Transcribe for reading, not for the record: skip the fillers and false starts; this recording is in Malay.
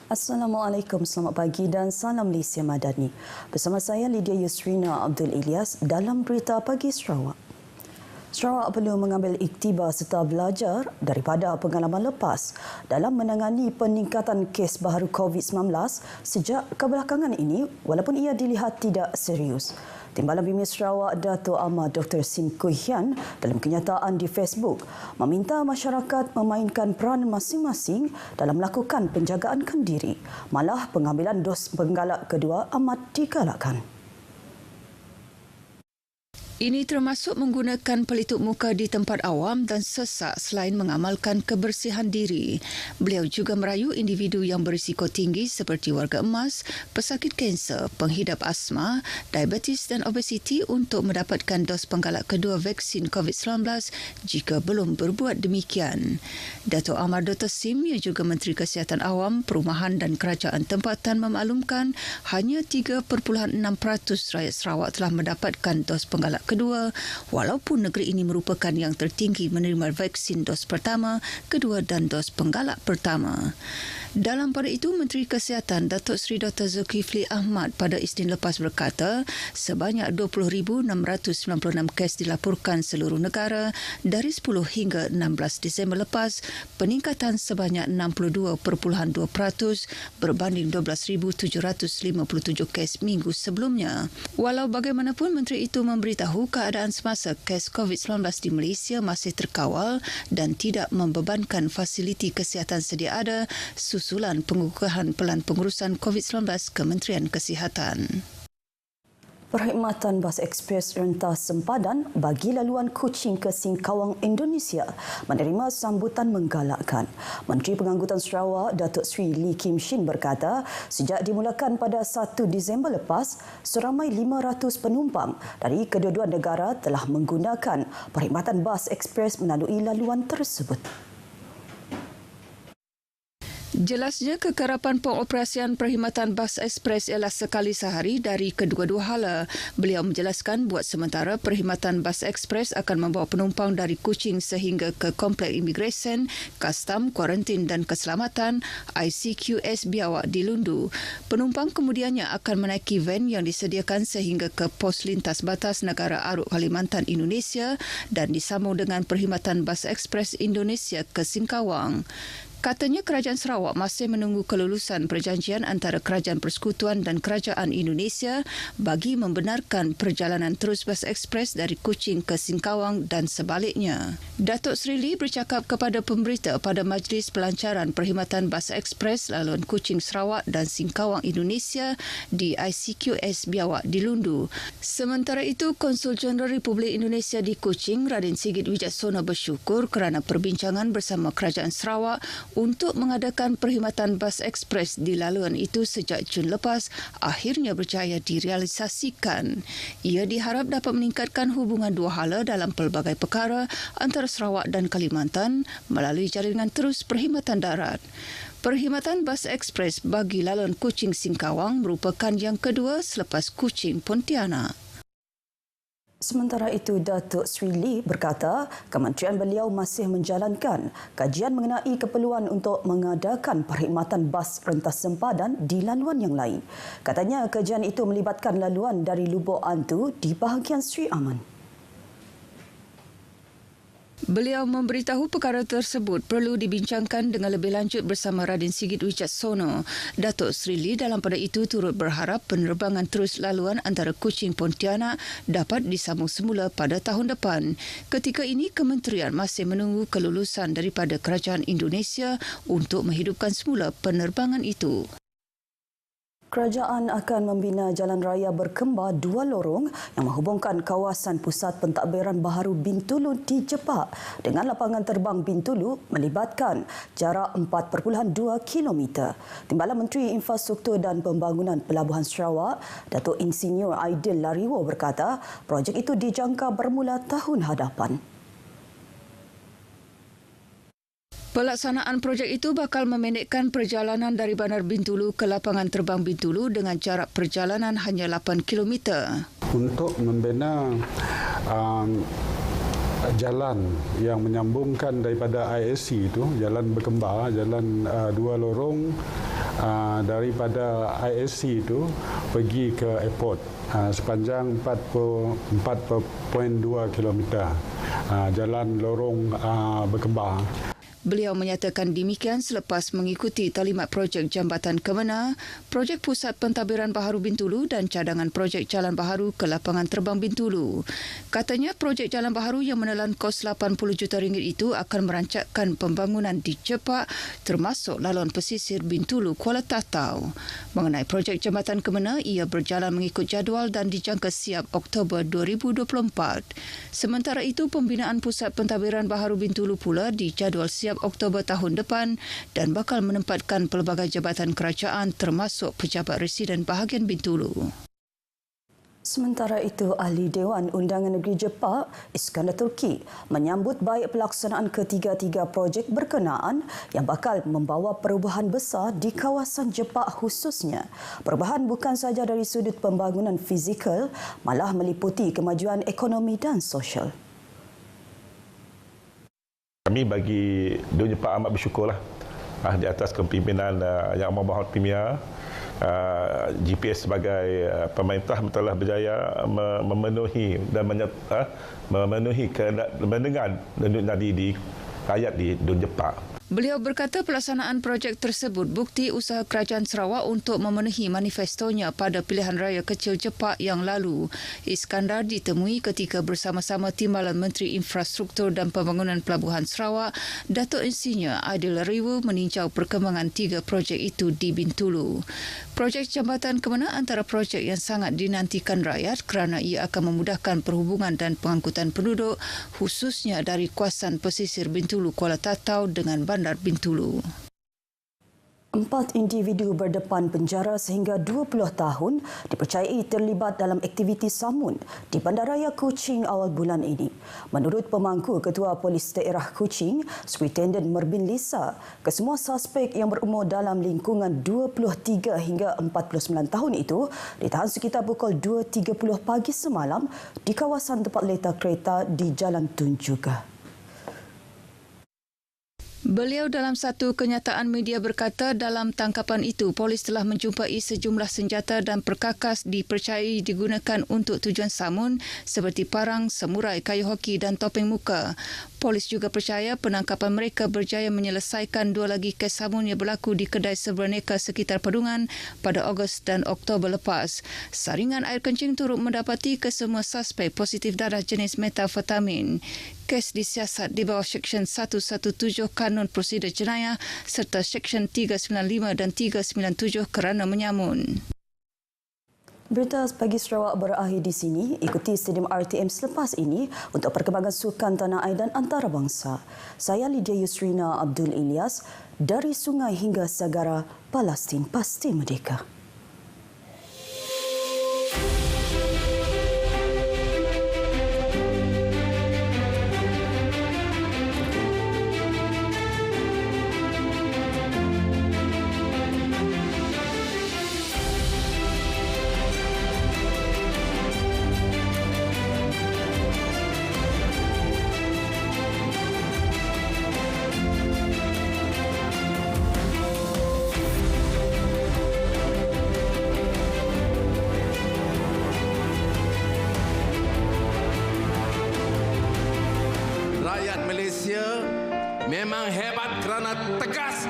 Assalamualaikum, selamat pagi dan salam Malaysia Madani. Bersama saya Lydia Yusrina Abdul Ilyas dalam berita pagi Sarawak. Sarawak perlu mengambil iktibar serta belajar daripada pengalaman lepas dalam menangani peningkatan kes baharu COVID-19 sejak kebelakangan ini walaupun ia dilihat tidak serius. Timbalan Bimi Sarawak Dato' Amar Dr. Sim Kui Hian dalam kenyataan di Facebook meminta masyarakat memainkan peranan masing-masing dalam melakukan penjagaan diri. Malah pengambilan dos penggalak kedua amat digalakkan. Ini termasuk menggunakan pelitup muka di tempat awam dan sesak selain mengamalkan kebersihan diri. Beliau juga merayu individu yang berisiko tinggi seperti warga emas, pesakit kanser, penghidap asma, diabetes dan obesiti untuk mendapatkan dos penggalak kedua vaksin COVID-19 jika belum berbuat demikian. Dato' Amar Dr. Sim yang juga Menteri Kesihatan Awam, Perumahan dan Kerajaan Tempatan memaklumkan hanya 3.6% rakyat Sarawak telah mendapatkan dos penggalak kedua, walaupun negeri ini merupakan yang tertinggi menerima vaksin dos pertama, kedua dan dos penggalak pertama. Dalam pada itu, Menteri Kesihatan Datuk Seri Dr. Zulkifli Ahmad pada Isnin lepas berkata, sebanyak 20,696 kes dilaporkan seluruh negara dari 10 hingga 16 Disember lepas, peningkatan sebanyak 62.2% berbanding 12,757 kes minggu sebelumnya. Walau bagaimanapun, Menteri itu memberitahu keadaan semasa kes COVID-19 di Malaysia masih terkawal dan tidak membebankan fasiliti kesihatan sedia ada susulan pengukuhan Pelan Pengurusan COVID-19 Kementerian Kesihatan. Perkhidmatan bas ekspres rentas sempadan bagi laluan Kuching ke Singkawang, Indonesia menerima sambutan menggalakkan. Menteri Pengangkutan Sarawak Datuk Seri Lee Kim Shin berkata, sejak dimulakan pada 1 Disember lepas, seramai 500 penumpang dari kedua-dua negara telah menggunakan perkhidmatan bas ekspres melalui laluan tersebut. Jelasnya, kekerapan pengoperasian perkhidmatan bas ekspres ialah sekali sehari dari kedua-dua hala. Beliau menjelaskan buat sementara perkhidmatan bas ekspres akan membawa penumpang dari Kuching sehingga ke Kompleks Imigresen, Kastam, Kuarantin dan Keselamatan ICQS Biawak di Lundu. Penumpang kemudiannya akan menaiki van yang disediakan sehingga ke pos lintas batas negara Aruk Kalimantan Indonesia dan disambung dengan perkhidmatan bas ekspres Indonesia ke Singkawang. Katanya Kerajaan Sarawak masih menunggu kelulusan perjanjian antara Kerajaan Persekutuan dan Kerajaan Indonesia bagi membenarkan perjalanan terus bas ekspres dari Kuching ke Singkawang dan sebaliknya. Datuk Seri Lee bercakap kepada pemberita pada Majlis Pelancaran Perkhidmatan Bas Ekspres laluan Kuching Sarawak dan Singkawang Indonesia di ICQS Biawak di Lundu. Sementara itu, Konsul Jeneral Republik Indonesia di Kuching, Radin Sigit Wijaksono bersyukur kerana perbincangan bersama Kerajaan Sarawak untuk mengadakan perkhidmatan bas ekspres di laluan itu sejak Jun lepas akhirnya berjaya direalisasikan. Ia diharap dapat meningkatkan hubungan dua hala dalam pelbagai perkara antara Sarawak dan Kalimantan melalui jaringan terus perkhidmatan darat. Perkhidmatan bas ekspres bagi laluan Kuching Singkawang merupakan yang kedua selepas Kuching Pontianak. Sementara itu, Datuk Seri Lee berkata kementerian beliau masih menjalankan kajian mengenai keperluan untuk mengadakan perkhidmatan bas rentas sempadan di laluan yang lain. Katanya kajian itu melibatkan laluan dari Lubuk Antu di bahagian Sri Aman. Beliau memberitahu perkara tersebut perlu dibincangkan dengan lebih lanjut bersama Radin Sigit Wijaksono. Datuk Seri Lee dalam pada itu turut berharap penerbangan terus laluan antara Kuching Pontianak dapat disambung semula pada tahun depan. Ketika ini, kementerian masih menunggu kelulusan daripada Kerajaan Indonesia untuk menghidupkan semula penerbangan itu. Kerajaan akan membina jalan raya berkembar 2 lorong yang menghubungkan kawasan pusat pentadbiran baharu Bintulu di Jepak dengan lapangan terbang Bintulu melibatkan jarak 4.2 km. Timbalan Menteri Infrastruktur dan Pembangunan Pelabuhan Sarawak, Datuk Insinyur Aidil Lariwo berkata, projek itu dijangka bermula tahun hadapan. Pelaksanaan projek itu bakal memendekkan perjalanan dari Bandar Bintulu ke lapangan terbang Bintulu dengan jarak perjalanan hanya 8 km. Untuk membina jalan yang menyambungkan daripada ISC itu, jalan berkembar, jalan 2 lorong daripada ISC itu pergi ke airport sepanjang 4.2 km. Jalan lorong berkembar. Beliau menyatakan demikian selepas mengikuti talimat projek Jambatan Kemenang, projek Pusat Pentadbiran Baharu Bintulu dan cadangan projek Jalan Baharu ke Lapangan Terbang Bintulu. Katanya projek Jalan Baharu yang menelan kos RM80 juta itu akan merancangkan pembangunan di Cepak termasuk laluan pesisir Bintulu Kuala Tatau. Mengenai projek Jambatan Kemenang, ia berjalan mengikut jadual dan dijangka siap Oktober 2024. Sementara itu, pembinaan Pusat Pentadbiran Baharu Bintulu pula dijadual siap Oktober tahun depan dan bakal menempatkan pelbagai jabatan kerajaan termasuk pejabat residen bahagian Bintulu. Sementara itu, Ahli Dewan Undangan Negeri Jepak, Iskandar Turki, menyambut baik pelaksanaan ketiga-tiga projek berkenaan yang bakal membawa perubahan besar di kawasan Jepak khususnya. Perubahan bukan sahaja dari sudut pembangunan fizikal, malah meliputi kemajuan ekonomi dan sosial. Kami bagi Dun Jepak amat bersyukurlah di atas kepimpinan Yang Amat Berhormat Premier. GPS sebagai pemerintah telah berjaya memenuhi dan memenuhi mendengar nadi di rakyat di Dun Jepak. Beliau berkata pelaksanaan projek tersebut bukti usaha Kerajaan Sarawak untuk memenuhi manifestonya pada pilihan raya kecil Jepak yang lalu. Iskandar ditemui ketika bersama-sama Timbalan Menteri Infrastruktur dan Pembangunan Pelabuhan Sarawak, Datuk Insinyur Aidil Riwu meninjau perkembangan 3 projek itu di Bintulu. Projek Jambatan Kemenang antara projek yang sangat dinantikan rakyat kerana ia akan memudahkan perhubungan dan pengangkutan penduduk khususnya dari kawasan pesisir Bintulu Kuala Tatau dengan Bandar Bintulu. 4 individu berdepan penjara sehingga 20 tahun dipercayai terlibat dalam aktiviti samun di Bandaraya Kuching awal bulan ini. Menurut pemangku Ketua Polis Daerah Kuching, Superintendent Merbin Lisa, kesemua suspek yang berumur dalam lingkungan 23 hingga 49 tahun itu ditahan sekitar pukul 2.30 pagi semalam di kawasan tempat letak kereta di Jalan Tun Juga. Beliau dalam satu kenyataan media berkata dalam tangkapan itu polis telah menjumpai sejumlah senjata dan perkakas dipercayai digunakan untuk tujuan samun seperti parang, semurai, kayu hoki dan topeng muka. Polis juga percaya penangkapan mereka berjaya menyelesaikan 2 lagi kes samun yang berlaku di kedai Seberneka sekitar Pedungan pada Ogos dan Oktober lepas. Saringan air kencing turut mendapati kesemua suspek positif darah jenis metafetamin. Kes disiasat di bawah Seksyen 117 Kanun Prosedur Jenayah serta Seksyen 395 dan 397 kerana menyamun. Berita pagi Sarawak berakhir di sini. Ikuti Stadium RTM selepas ini untuk perkembangan sukan tanah air dan antarabangsa. Saya Lydia Yusrina Abdul Ilyas, dari sungai hingga sagara, Palestin pasti merdeka. Rakyat Malaysia memang hebat kerana tegas